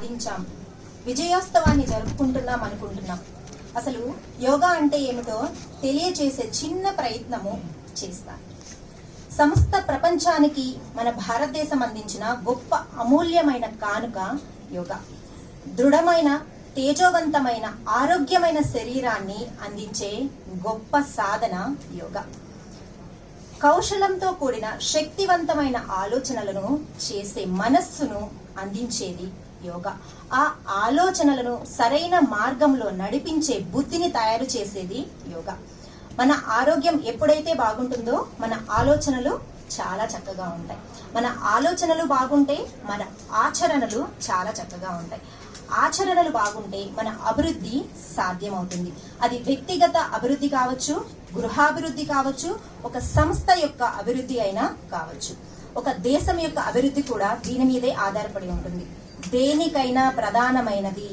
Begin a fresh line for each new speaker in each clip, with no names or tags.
సాధించాం, విజయోత్సవాన్ని జరుపుకుంటున్నాం అనుకుంటున్నాం. అసలు యోగా అంటే ఏమిటో తెలియచేసే చిన్న ప్రయత్నము చేస్తాను. సమస్త ప్రపంచానికి మన భారతదేశం అందించిన గొప్ప అమూల్యమైన కానుక యోగా. దృఢమైన, తేజోవంతమైన, ఆరోగ్యమైన శరీరాన్ని అందించే గొప్ప సాధన యోగా. కౌశలంతో కూడిన శక్తివంతమైన ఆలోచనలను చేసే మనస్సును అందించేది యోగా. ఆ ఆలోచనలను సరైన మార్గంలో నడిపించే బుద్ధిని తయారు చేసేది యోగా. మన ఆరోగ్యం ఎప్పుడైతే బాగుంటుందో మన ఆలోచనలు చాలా చక్కగా ఉంటాయి. మన ఆలోచనలు బాగుంటే మన ఆచరణలు చాలా చక్కగా ఉంటాయి. ఆచరణలు బాగుంటే మన అభివృద్ధి సాధ్యమవుతుంది. అది వ్యక్తిగత అభివృద్ధి కావచ్చు, గృహాభివృద్ధి కావచ్చు, ఒక సంస్థ యొక్క అభివృద్ధి అయినా కావచ్చు. ఒక దేశం యొక్క అభివృద్ధి కూడా దీని మీదే ఆధారపడి ఉంటుంది. దేనికైనా ప్రధానమైనది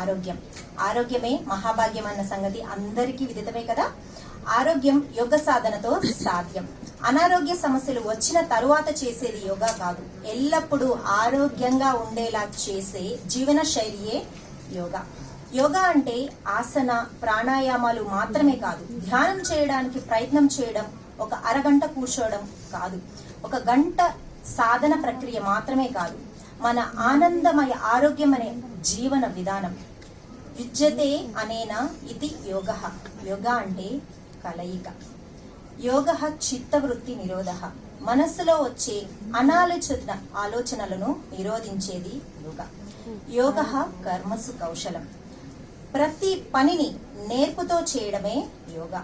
ఆరోగ్యం. ఆరోగ్యమే మహాభాగ్యం అన్న సంగతి అందరికీ విదితమే కదా. ఆరోగ్యం యోగ సాధనతో సాధ్యం. అనారోగ్య సమస్యలు వచ్చిన తరువాత చేసేది యోగా కాదు, ఎల్లప్పుడూ ఆరోగ్యంగా ఉండేలా చేసే జీవన శైలియే యోగా. యోగా అంటే ఆసన, ప్రాణాయామాలు మాత్రమే కాదు. ధ్యానం చేయడానికి ప్రయత్నం చేయడం, ఒక అరగంట కూర్చోవడం కాదు. ఒక గంట సాధన ప్రక్రియ మాత్రమే కాదు. మన ఆనందమయ ఆరోగ్యం అనే జీవన విధానం. యుజ్యతే అనేన ఇది యోగ. యోగా అంటే కలయిక. యోగ చిత్తవృత్తి నిరోధ. మనస్సులో వచ్చే అనాలోచిత ఆలోచనలను నిరోధించేది యోగ. యోగ కర్మసు కౌశలం. ప్రతి పనిని నేర్పుతో చేయడమే యోగా.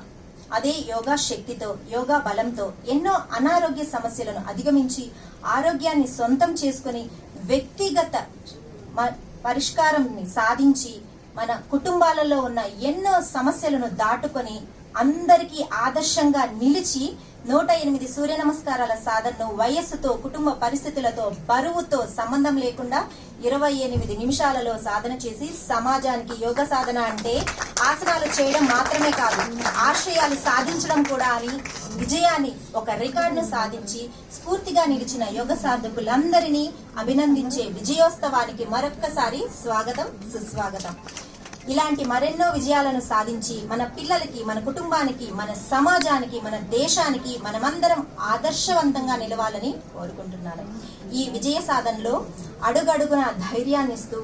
అదే యోగా శక్తితో, యోగా బలంతో ఎన్నో అనారోగ్య సమస్యలను అధిగమించి ఆరోగ్యాన్ని సొంతం చేసుకుని వ్యక్తిగత పరిష్కారాన్ని సాధించి మన కుటుంబాలలో ఉన్న ఎన్నో సమస్యలను దాటుకొని అందరికీ ఆదర్శంగా నిలిచి 108 సూర్య నమస్కారాల సాధనను వయస్సుతో, కుటుంబ పరిస్థితులతో, బరువుతో సంబంధం లేకుండా 28 నిమిషాలలో సాధన చేసి సమాజానికి యోగ సాధన అంటే ఆసనాలు చేయడం మాత్రమే కాదు, ఆశయాలు సాధించడం కూడా అని విజయాన్ని, ఒక రికార్డును సాధించి స్ఫూర్తిగా నిలిచిన యోగ సాధకులందరినీ అభినందించే విజయోత్సవానికి మరొక్కసారి స్వాగతం, సుస్వాగతం. ఇలాంటి మరెన్నో విజయాలను సాధించి మన పిల్లలకి, మన కుటుంబానికి, మన సమాజానికి, మన దేశానికి మనమందరం ఆదర్శవంతంగా నిలవాలని కోరుకుంటున్నాను. ఈ విజయ సాధనలో అడుగడుగున ధైర్యాన్నిస్తూ